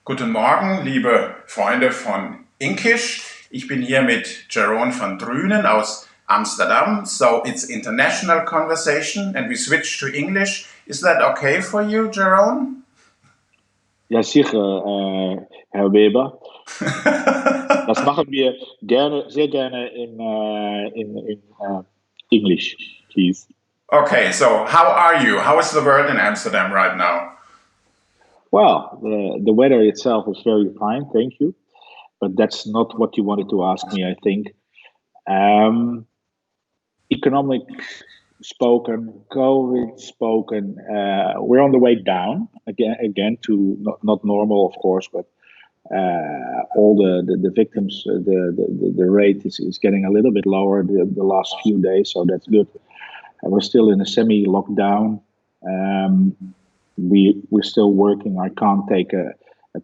Guten Morgen, liebe Freunde von Inkish. Ich bin hier mit Jeroen van Drunen aus Amsterdam. So it's international conversation and we switch to English. Is that okay for you, Jeroen? Ja, sicher, Herr Weber. Das machen wir gerne, sehr gerne in English, please. Okay, so how are you? How is the world in Amsterdam right now? Well, the weather itself is very fine, thank you. But that's not what you wanted to ask me, I think. Um, Economic spoken, COVID spoken, we're on the way down again to not normal, of course, but all the victims, the rate is getting a little bit lower the last few days, so that's good. And we're still in a semi-lockdown. We're still working. I can't take a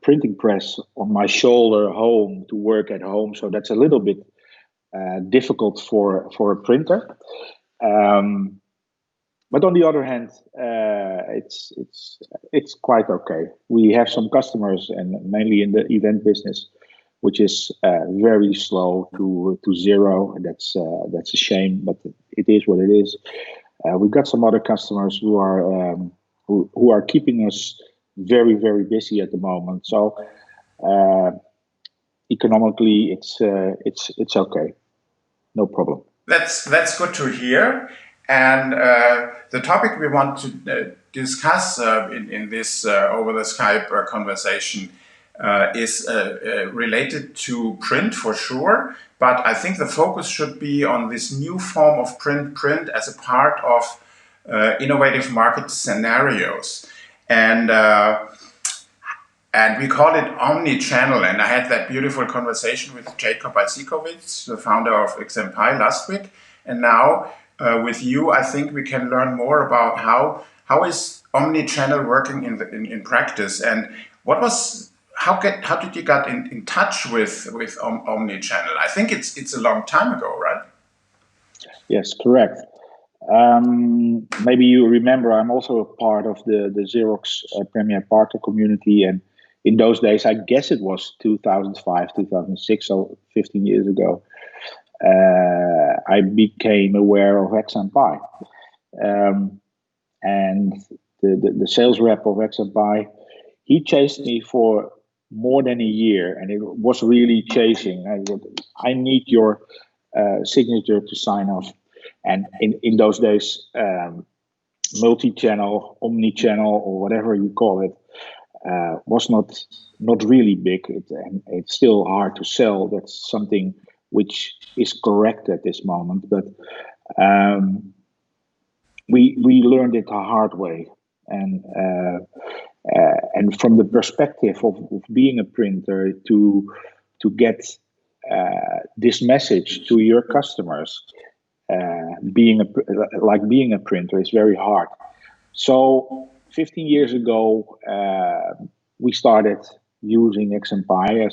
printing press on my shoulder home to work at home, so that's a little bit difficult for a printer. But on the other hand, it's quite okay. We have some customers, and mainly in the event business, which is very slow to zero. And that's a shame, but it is what it is. We've got some other customers who are keeping us very, very busy at the moment. So economically, it's okay, no problem. That's good to hear. And the topic we want to discuss in this over the Skype conversation is related to print for sure, but I think the focus should be on this new form of print as a part of innovative market scenarios. And we call it omni-channel. And I had that beautiful conversation with Jacob Isikowitz, the founder of XMPie, last week. And now with you, I think we can learn more about how is omni-channel working in practice, and how did you get in touch with omni-channel? I think it's a long time ago, right? Yes, correct. Maybe you remember I'm also a part of the Xerox Premier Partner community, and in those days, I guess it was 2005, 2006, so 15 years ago, I became aware of XMPie. And the sales rep of XMPie, he chased me for more than a year, and it was really chasing. I need your signature to sign off. And in those days, multi-channel, omni-channel, or whatever you call it, was not really big, and it's still hard to sell. That's something which is correct at this moment, but we learned it the hard way, and from the perspective of being a printer to get this message to your customers, being a printer is very hard. So 15 years ago, we started using XMPie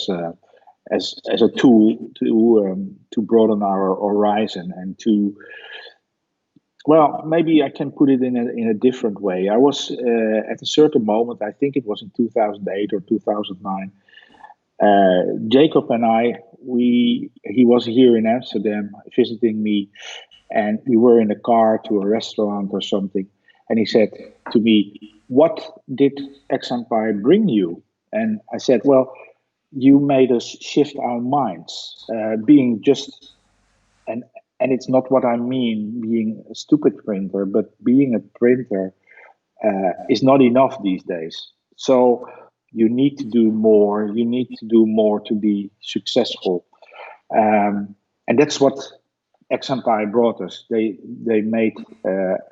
as a tool to broaden our horizon and to, well, maybe I can put it in a different way. I was at a certain moment, I think it was in 2008 or 2009. Jacob and he was here in Amsterdam visiting me, and we were in a car to a restaurant or something. And he said to me, "What did XMPie bring you?" And I said, "Well, you made us shift our minds, being just, and it's not what I mean being a stupid printer, but being a printer is not enough these days. So you need to do more. You need to do more to be successful." And that's what XMPie brought us. They made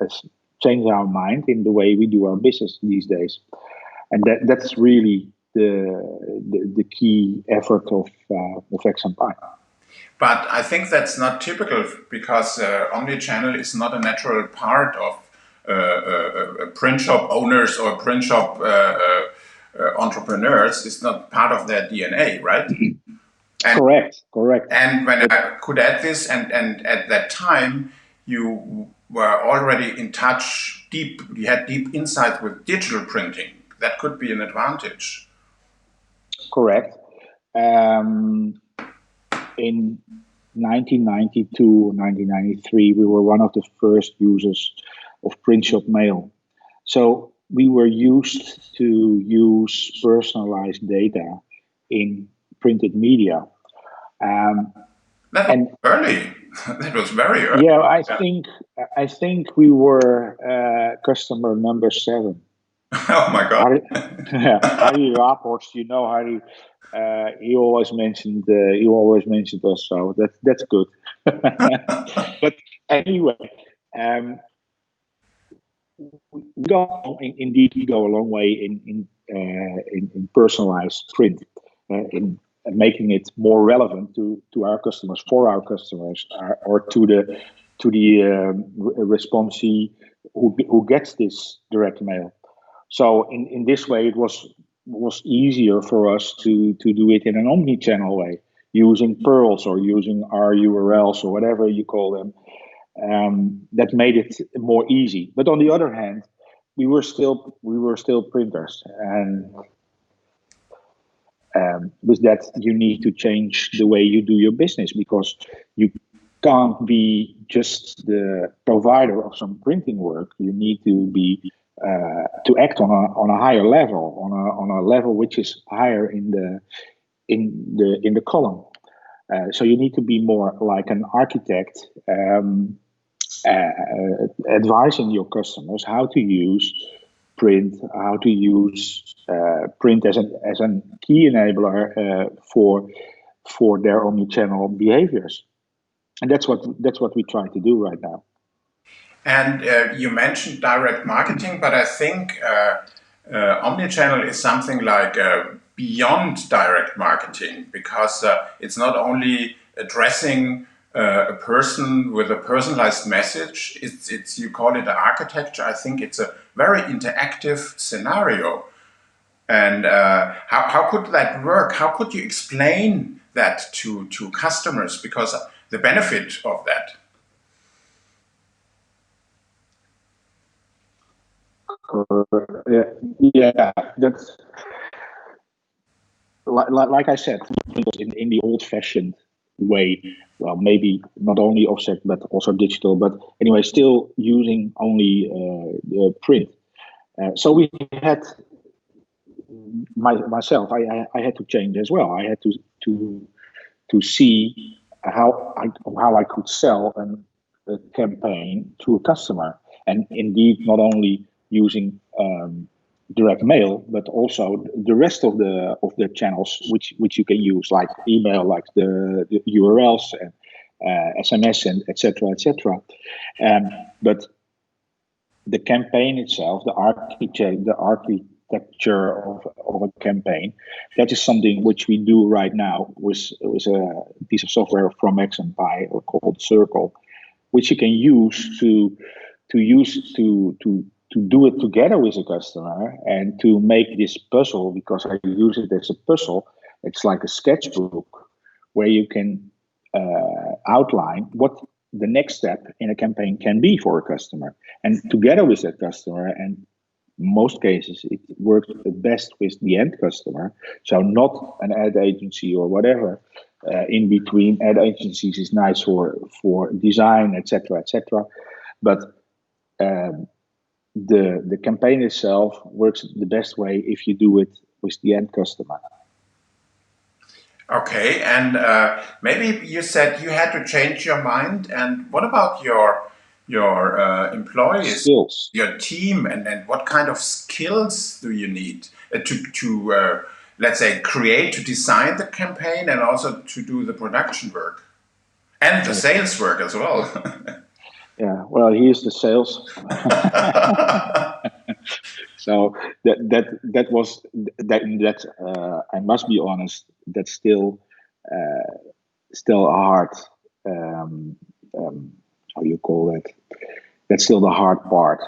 us change our mind in the way we do our business these days, and that's really the key effort of XMPie. But I think that's not typical, because omnichannel is not a natural part of print shop owners or print shop entrepreneurs. It's not part of their DNA, right? And, correct. And when I could add this, and at that time, you were already in touch you had deep insight with digital printing. That could be an advantage. Correct. In 1992, 1993, we were one of the first users of print shop mail. So we were used to use personalized data in printed media. That was And early. That was very early. yeah, I think we were customer number 7. Oh my God. Harry Raports, you know Harry. He always mentioned us, so that's good. But anyway, um, indeed we go a long way in personalized print, in making it more relevant to our customers, for our customers, or to the responsee who gets this direct mail. So in this way, it was easier for us to do it in an omni-channel way, using pearls or using our URLs or whatever you call them. That made it more easy. But on the other hand, we were still printers, and with that, you need to change the way you do your business, because you can't be just the provider of some printing work. You need to be to act on a higher level, on a level which is higher in the column. So you need to be more like an architect, advising your customers how to use print, how to use print as a key enabler for their omnichannel behaviors, and that's what we try to do right now. And you mentioned direct marketing, but I think omnichannel is something like beyond direct marketing, because it's not only addressing a person with a personalized message. It's you call it architecture. I think it's a very interactive scenario. And how could that work? How could you explain that to customers? Because the benefit of that. Yeah, that's like I said, in the old-fashioned way. Well, maybe not only offset but also digital, but anyway, still using only print. So we had myself. I had to change as well. I had to see how I could sell a campaign to a customer, and indeed not only using direct mail, but also the rest of the channels which you can use, like email, like the URLs and SMS and etc. etc. But the campaign itself, the architecture of a campaign, that is something which we do right now with a piece of software from XMPie called Circle, which you can use to do it together with a customer and to make this puzzle, because I use it as a puzzle. It's like a sketchbook where you can outline what the next step in a campaign can be for a customer, and together with that customer. And most cases it works best with the end customer, so not an ad agency or whatever. In between, ad agencies is nice for design, etc., etc. But the campaign itself works the best way if you do it with the end customer. Okay, and maybe you said you had to change your mind. And what about your employees, Skills. your team, and what kind of skills do you need to let's say create, to design the campaign, and also to do the production work and the sales work as well? Yeah, well, here's the sales. So that was that I must be honest, that's still a hard, how you call that? That's still the hard part.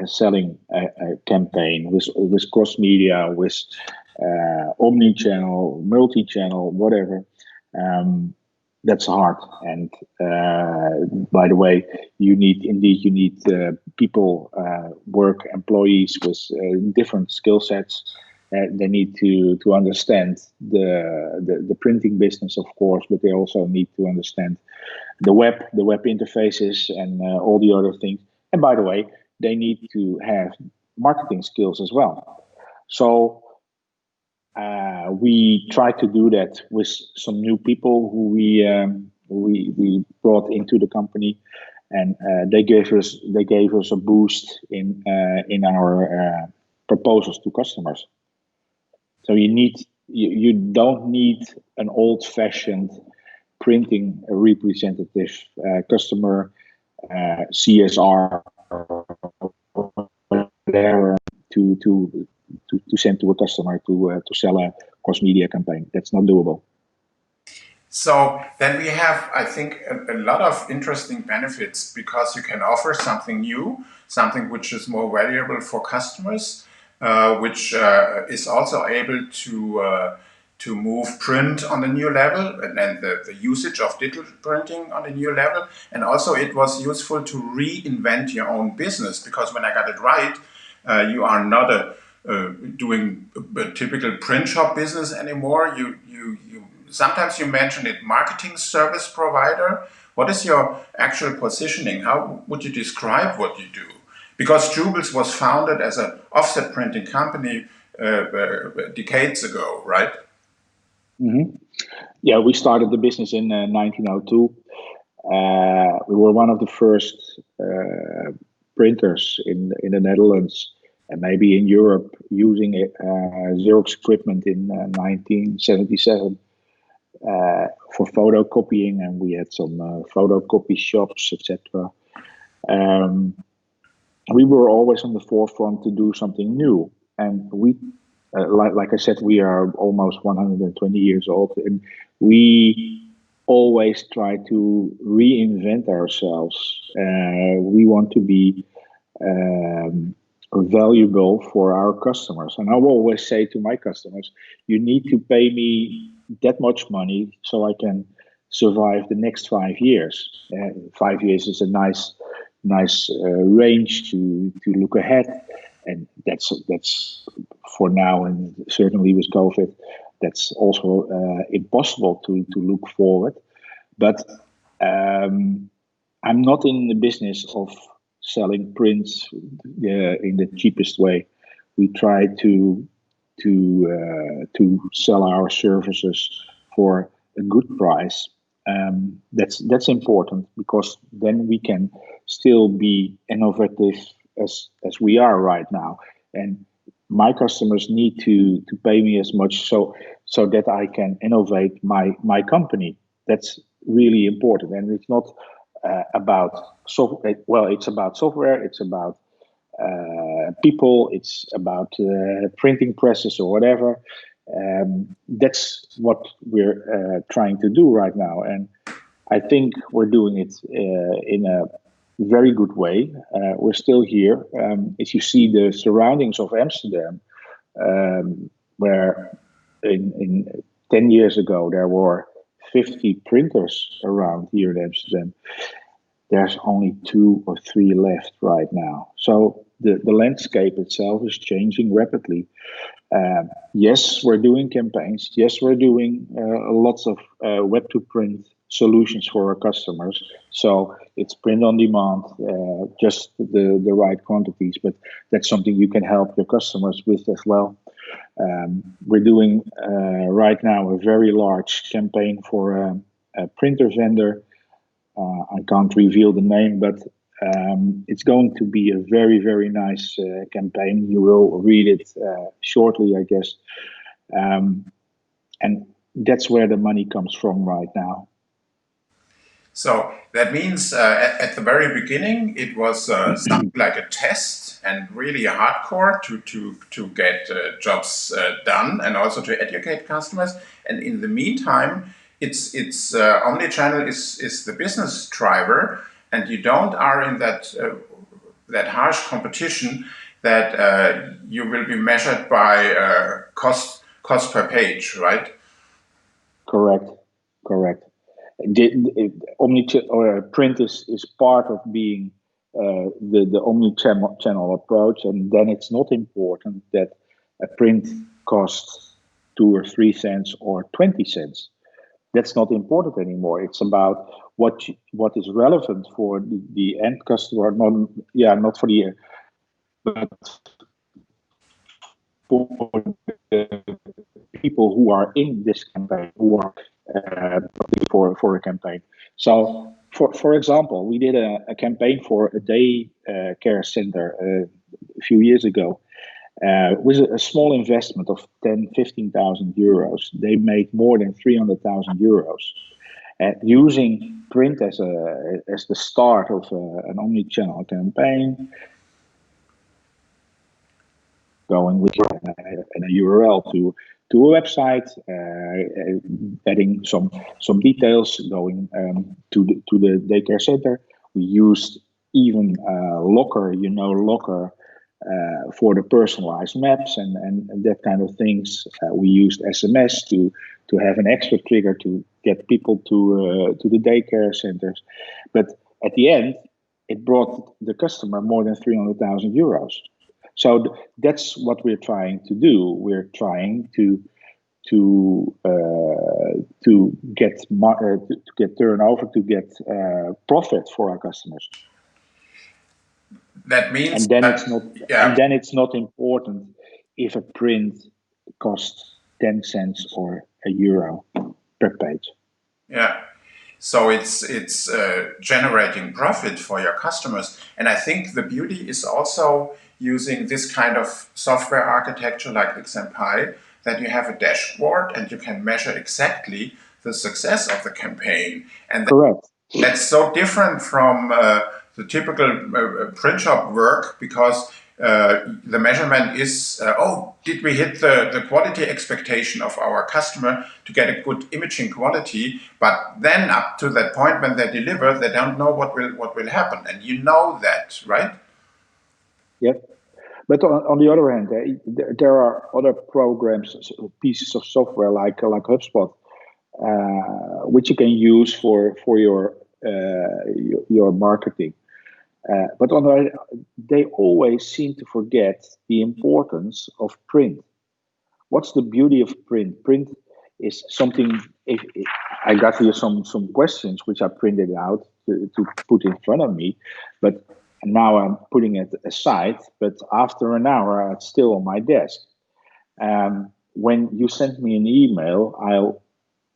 Selling a campaign with cross media, with omni-channel, multi-channel, whatever. That's hard. And by the way, you need people, employees with different skill sets. They need to understand the printing business, of course, but they also need to understand the web interfaces, and all the other things. And by the way, they need to have marketing skills as well. So we try to do that with some new people who we brought into the company, and they gave us a boost in our proposals to customers. So you don't need an old-fashioned printing representative customer CSR there to send to a customer to sell a cross-media campaign. That's not doable. So then we have, I think, a lot of interesting benefits, because you can offer something new, something which is more valuable for customers, which is also able to move print on a new level, and then the usage of digital printing on a new level. And also it was useful to reinvent your own business, because when I got it right, you are not doing a typical print shop business anymore. You sometimes you mention it, marketing service provider. What is your actual positioning? How would you describe what you do? Because Jubels was founded as an offset printing company decades ago, right? Mm-hmm. Yeah, we started the business in 1902. We were one of the first printers in the Netherlands, and maybe in Europe, using Xerox equipment in 1977 for photocopying, and we had some photocopy shops, etc. We were always on the forefront to do something new, and we, like I said, we are almost 120 years old, and we always try to reinvent ourselves. We want to be valuable for our customers. And I will always say to my customers, you need to pay me that much money so I can survive the next 5 years. 5 years is a nice range to look ahead. And that's for now, and certainly with COVID, that's also impossible to look forward. But I'm not in the business of selling prints in the cheapest way. We try to sell our services for a good price. That's important, because then we can still be innovative as we are right now. And my customers need to pay me as much so that I can innovate my company. That's really important, and it's not about software. Well, it's about software. It's about people. It's about printing presses or whatever. That's what we're trying to do right now, and I think we're doing it in a very good way. We're still here. If you see the surroundings of Amsterdam, where in 10 years ago there were 50 printers around here in Amsterdam, there's only 2 or 3 left right now. So the landscape itself is changing rapidly. Yes, we're doing campaigns. Yes, we're doing lots of web to print solutions for our customers. So it's print on demand, just the right quantities, but that's something you can help your customers with as well. We're doing right now a very large campaign for a printer vendor. I can't reveal the name, but it's going to be a very, very nice campaign. You will read it shortly, I guess. And that's where the money comes from right now. So that means at the very beginning, it was something like a test, and really hardcore to get jobs done, and also to educate customers. And in the meantime, it's omnichannel is the business driver, and you don't are in that harsh competition that you will be measured by cost per page, right? Correct. Print is part of being the omni-channel approach, and then it's not important that a print costs 2 or 3 cents or 20 cents. That's not important anymore. It's about what is relevant for the end customer, not for the, but for the people who are in this campaign, who are for a campaign. So, for example, we did a campaign for a day care center a few years ago. With a small investment of 15,000 euros, they made more than 300,000 euros. Using print as the start of an omni-channel campaign, going with a URL to a website, adding some details, going to the daycare center. We used even Locker, Locker, for the personalized maps and that kind of things. We used SMS to have an extra trigger to get people to the daycare centers. But at the end, it brought the customer more than 300,000 euros. So that's what we're trying to do. We're trying to get turnover, to get profit for our customers. That means, and then it's not, yeah. And then it's not important if a print costs 10 cents or €1 per page. Yeah. So it's generating profit for your customers. And I think the beauty is also using this kind of software architecture like XMPie, that you have a dashboard and you can measure exactly the success of the campaign. And correct. That's so different from the typical print shop work, because the measurement is, did we hit the quality expectation of our customer to get a good imaging quality? But then up to that point when they deliver, they don't know what will happen. And you know that, right? Yep. But on the other hand, there are other programs, pieces of software like HubSpot, which you can use for your marketing. But they always seem to forget the importance of print. What's the beauty of print? Print is something. I got here some questions which I printed out to put in front of me, but now I'm putting it aside. But after an hour, it's still on my desk. When you send me an email, I'll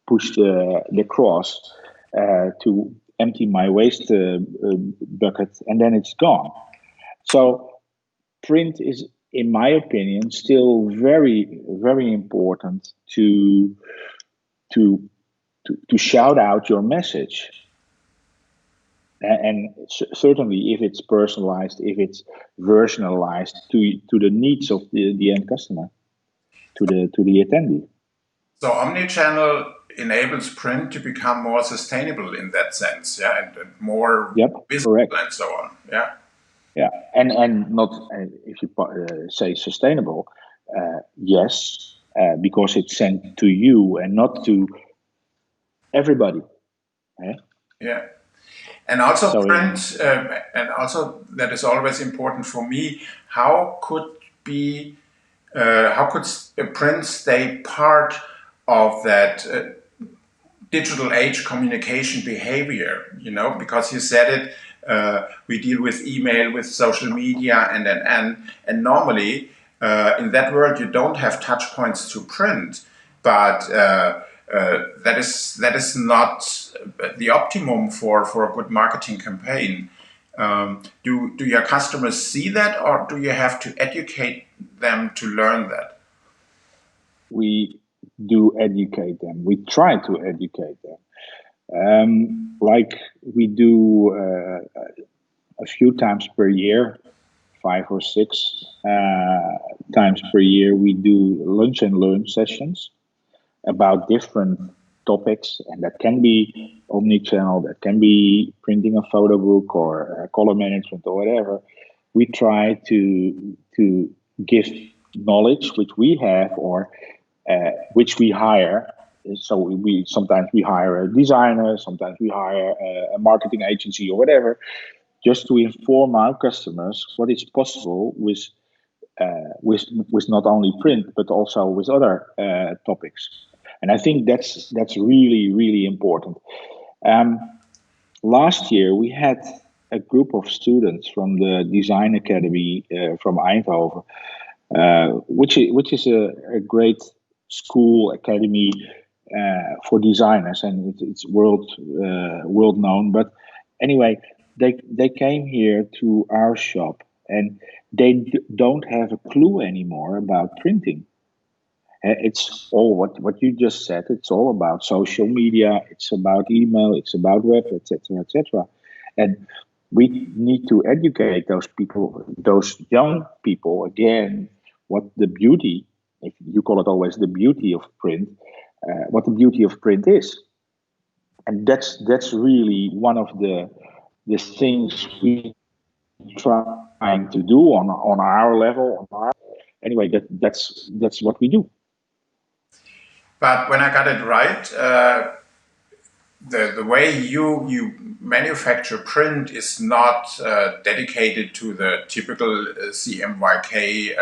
push the cross to empty my waste bucket, and then it's gone. So print is, in my opinion, still very, very important to shout out your message. And certainly if it's personalized, if it's versionalized to the needs of the end customer, to the attendee. So omnichannel enables print to become more sustainable in that sense, yeah, and more visible, correct. And so on, yeah. Yeah, and not if you say sustainable, yes, because it's sent to you and not to everybody. Yeah, and also print, and also that is always important for me. How could print stay part of that digital age communication behavior? Because you said it. We deal with email, with social media, and normally in that world you don't have touch points to print, but that is not the optimum for a good marketing campaign. Do your customers see that, or do you have to educate them to learn that? We do educate them. We try to educate them. Like we do a few times per year, 5 or 6 times per year, we do lunch and learn sessions about different topics, and that can be omnichannel, that can be printing a photo book or color management or whatever. We try to give knowledge which we have or which we hire. So sometimes we hire a designer, sometimes we hire a marketing agency or whatever, just to inform our customers what is possible with with not only print but also with other topics. And I think that's really important. Last year we had a group of students from the Design Academy from Eindhoven, which is a great school academy for designers, and it's world known. But anyway, they came here to our shop, and they don't have a clue anymore about printing. It's all what you just said. It's all about social media. It's about email. It's about web, etc., etc. And we need to educate those people, those young people, again, what the beauty, if you call it always the beauty of print, what the beauty of print is. And that's really one of the things we trying to do on our level. Anyway, that's what we do. But when I got it right, the way you manufacture print is not dedicated to the typical CMYK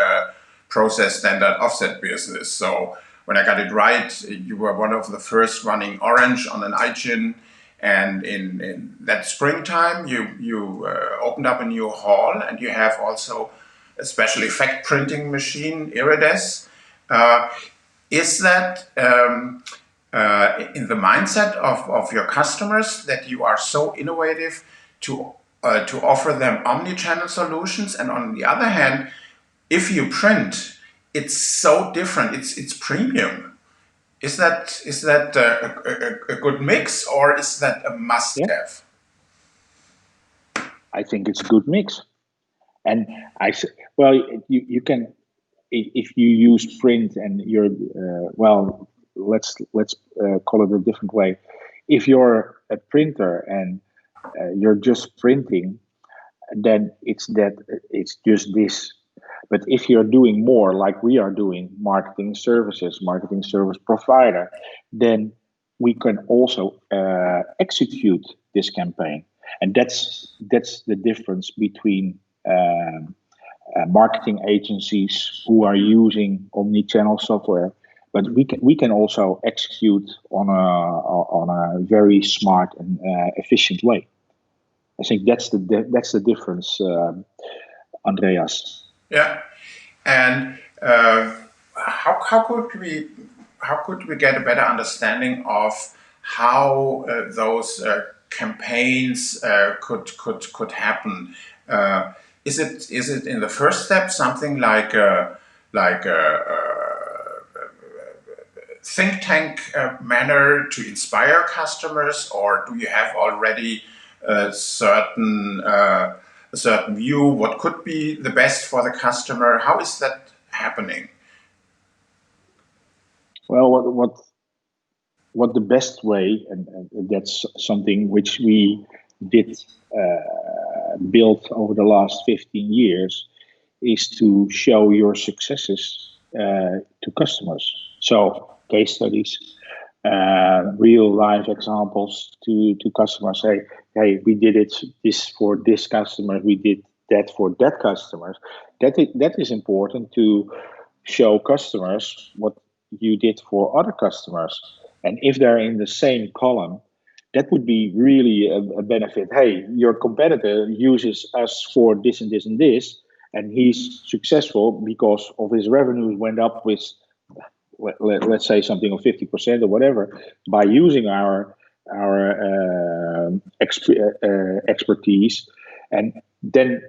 process standard offset business. So when I got it right, you were one of the first running Orange on an iGen, and in that springtime you opened up a new hall, and you have also a special effect printing machine, Irides. Is that in the mindset of your customers, that you are so innovative to offer them omni-channel solutions? And on the other hand, if you print, it's so different. It's premium. Is that a good mix, or is that a must-have? I think it's a good mix, and well, you can, if you use print and you're well, let's call it a different way. If you're a printer and you're just printing, then it's just this. But if you're doing more, like we are doing, marketing services, marketing service provider, then we can also execute this campaign, and that's the difference between marketing agencies who are using omni-channel software, but we can also execute on a very smart and efficient way. I think that's the difference, Andreas. Yeah, and how could we get a better understanding of how those campaigns could happen? Is it in the first step something like a think tank manner to inspire customers, or do you have already a certain view what could be the best for the customer? How is that happening? Well, what the best way, and that's something which we did build over the last 15 years, is to show your successes to customers. So case studies, real life examples to customers. Say, hey, we did this for this customer, we did that for that customer. That is important to show customers what you did for other customers. And if they're in the same column, that would be really a benefit. Hey, your competitor uses us for this and this and this, and he's successful because of his revenues went up with, let's say, something of 50% or whatever, by using our expertise. And then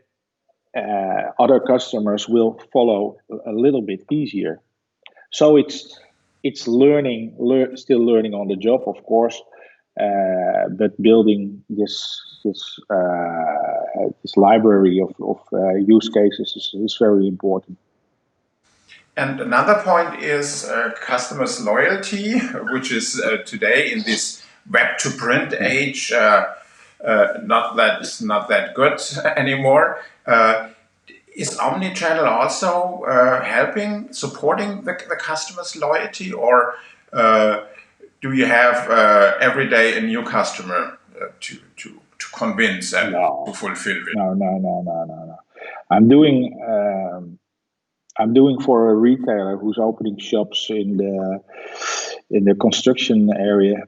other customers will follow a little bit easier. So it's learning, still learning on the job, of course, but building this library of use cases is very important. And another point is customers' loyalty, which is today in this web to print age not that good anymore. Is omnichannel also helping, supporting the customer's loyalty, or do you have every day a new customer to convince and to fulfill it? No. I'm doing I'm doing for a retailer who's opening shops in the construction area.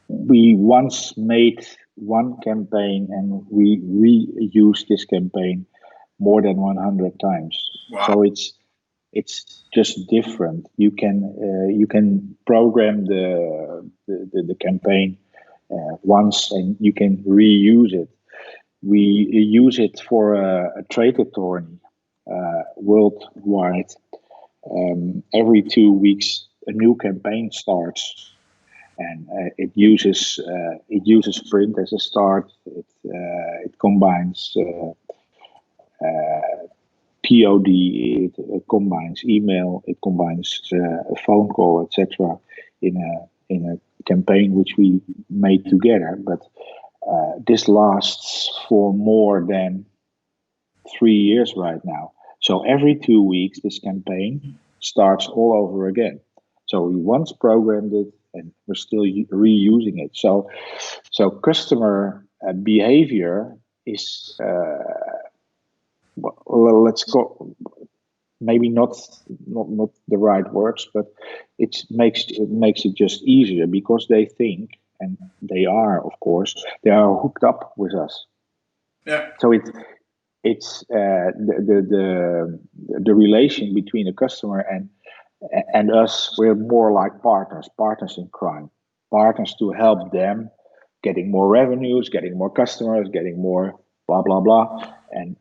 We once made one campaign and we reused this campaign more than 100 times. Wow. So it's just different. You can program the campaign once and you can reuse it. We use it for a trade attorney worldwide. Every 2 weeks, a new campaign starts, and it uses print as a start. It combines POD, it combines email, it combines a phone call, etc. in a campaign which we made together. But this lasts for more than 3 years right now. So every 2 weeks, this campaign starts all over again. So we once programmed it, and we're still reusing it. So customer behavior is, well, let's go, maybe not the right words, but it makes it just easier because they think, and they are, of course, they are hooked up with us. Yeah. So it's the relation between the customer and us. We're more like partners in crime, partners to help them getting more revenues, getting more customers, getting more blah blah blah, and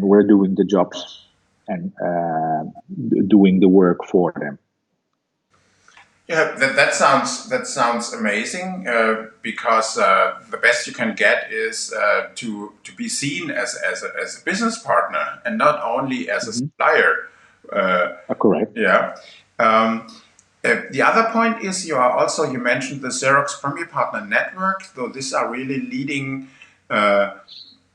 we're doing the jobs and doing the work for them. Yeah, that sounds amazing, because the best you can get is to be seen as a business partner and not only as a supplier. Correct. Yeah. The other point is you mentioned the Xerox Premier Partner Network. So these are really leading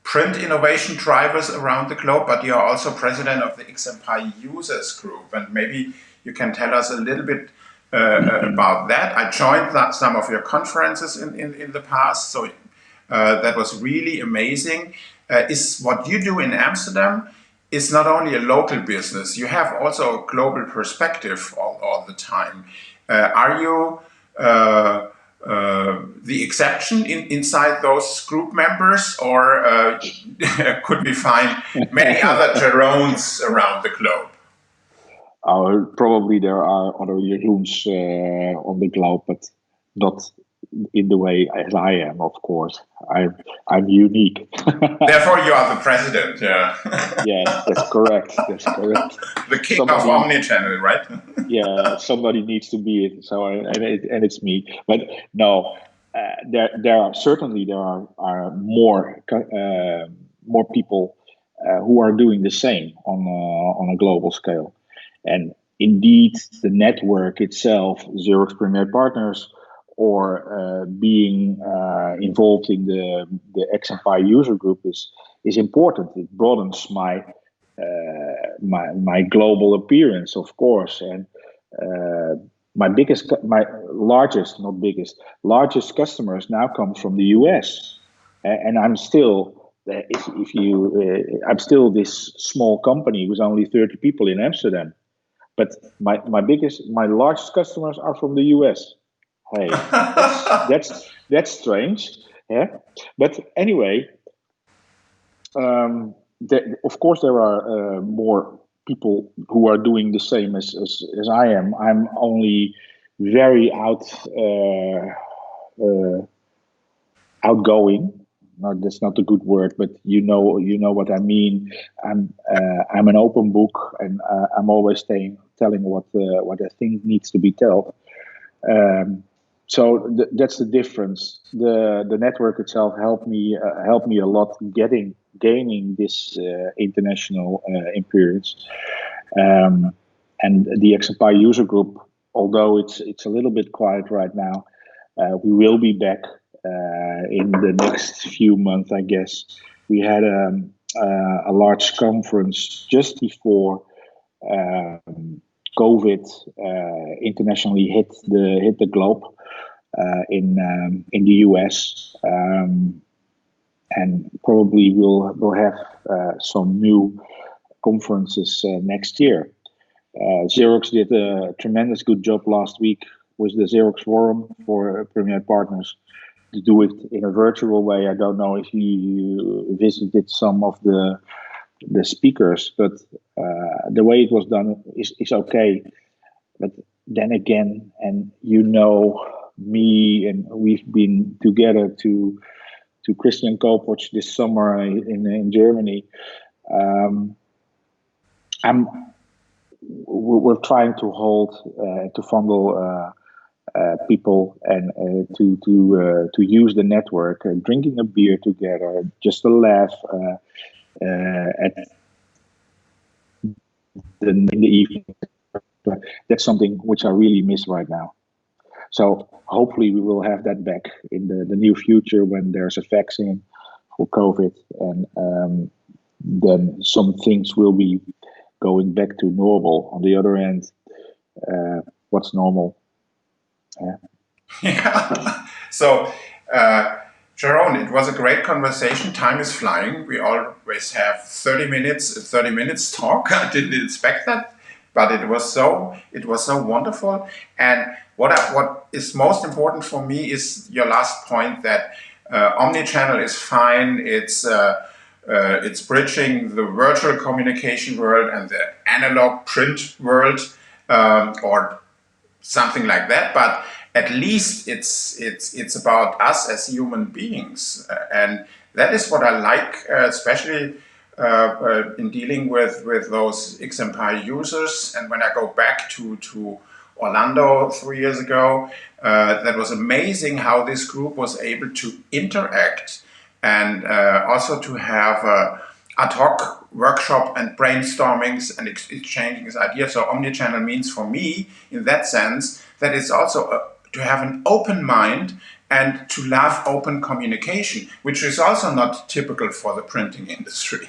print innovation drivers around the globe, but you are also president of the XMPie Users Group, and maybe you can tell us a little bit about that. I joined some of your conferences in the past, so that was really amazing. Is what you do in Amsterdam is not only a local business, you have also a global perspective all the time. Are you the exception inside those group members, or could we find many other Jeroens around the globe? Probably there are other Jeroens on the globe, but not in the way as I am, of course. I'm unique. Therefore, you are the president, yeah. Yeah, that's correct. That's correct. The king of omnichannel, right? Yeah, somebody needs to be it. So, and it's me. But no, there are more people who are doing the same on a global scale. And indeed, the network itself, Xerox Premier Partners, or being involved in the XMPie user group is important. It broadens my global appearance, of course, and my largest customers now come from the US, and I'm still I'm still this small company with only 30 people in Amsterdam. But my largest customers are from the US. Hey, that's strange, yeah. But anyway, of course there are more people who are doing the same as I am. I'm only very outgoing. No, that's not a good word, but you know what I mean. I'm an open book, and I'm always telling what I think needs to be told. So that's the difference. The network itself helped me a lot gaining this international experience. And the XMPie user group, although it's a little bit quiet right now, we will be back in the next few months, I guess. We had a large conference just before COVID internationally hit the globe in the US, and probably we'll have some new conferences next year. Xerox did a tremendous good job last week with the Xerox Forum for Premier Partners to do it in a virtual way. I don't know if you visited some of the speakers, but the way it was done is okay. But then again, and you know me, and we've been together to Christian Koopotsch this summer in Germany. We're trying to hold to fundle people and to use the network, drinking a beer together, just a laugh at in the evening. That's something which I really miss right now. So hopefully we will have that back in the near future when there's a vaccine for COVID, and then some things will be going back to normal. On the other end, what's normal? Yeah. So, Jeroen, it was a great conversation. Time is flying. We always have 30 minutes talk. I didn't expect that, but it was so wonderful. And what is most important for me is your last point, that omnichannel is fine. It's bridging the virtual communication world and the analog print world, or something like that. But at least it's about us as human beings, and that is what I like, especially in dealing with those XMPie users. And when I go back to Orlando 3 years ago, that was amazing how this group was able to interact and also to have ad hoc workshop and brainstormings and exchanging his ideas. So omnichannel means for me, in that sense, that it's also to have an open mind and to love open communication, which is also not typical for the printing industry.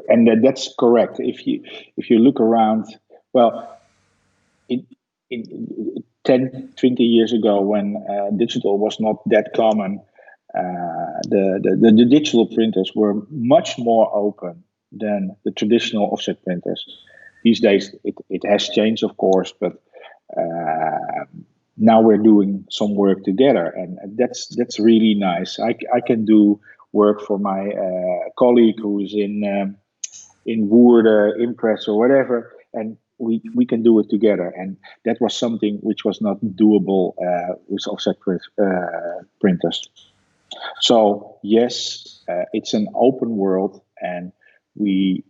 And that's correct. If you look around, well, in 10, 20 years ago, when digital was not that common, the digital printers were much more open than the traditional offset printers. These days, it has changed, of course, but now we're doing some work together, and that's really nice. I can do work for my colleague who is in Word, Impress, or whatever, and we can do it together. And that was something which was not doable with offset printers. So yes, it's an open world, and we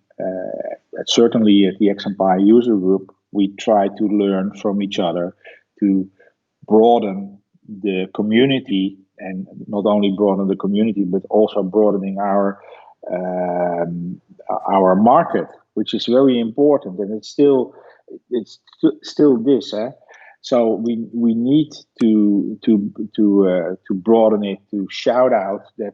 certainly at the XMPie user group, we try to learn from each other to broaden the community, and not only broaden the community, but also broadening our market, which is very important. And it's still this. So we need to broaden it, to shout out that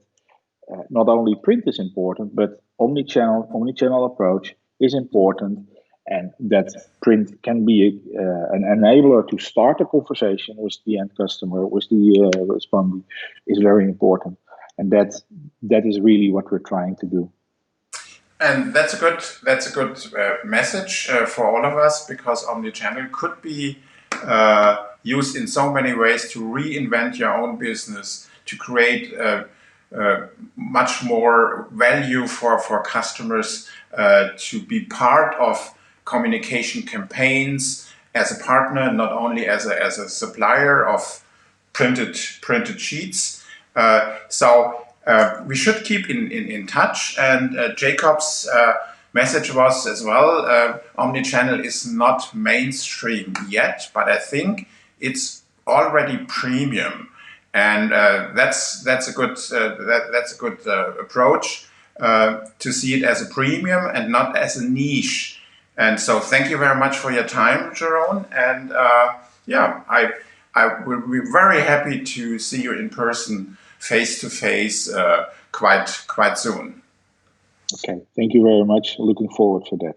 not only print is important, but omnichannel approach is important, and that print can be an enabler to start a conversation with the end customer, with the respondee, is very important, and that is really what we're trying to do. And that's a good message for all of us, because omnichannel could be used in so many ways to reinvent your own business, to create much more value for customers, to be part of communication campaigns as a partner, not only as a supplier of printed sheets. So we should keep in touch. And Jacob's message was as well, omnichannel is not mainstream yet, but I think it's already premium, and that's a good approach to see it as a premium and not as a niche. And so thank you very much for your time, Jeroen. And I will be very happy to see you in person, face to face, quite soon. Okay, thank you very much. Looking forward to that.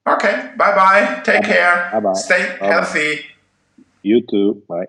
Okay, bye-bye. Take care. Bye-bye. Stay healthy. You too. Bye.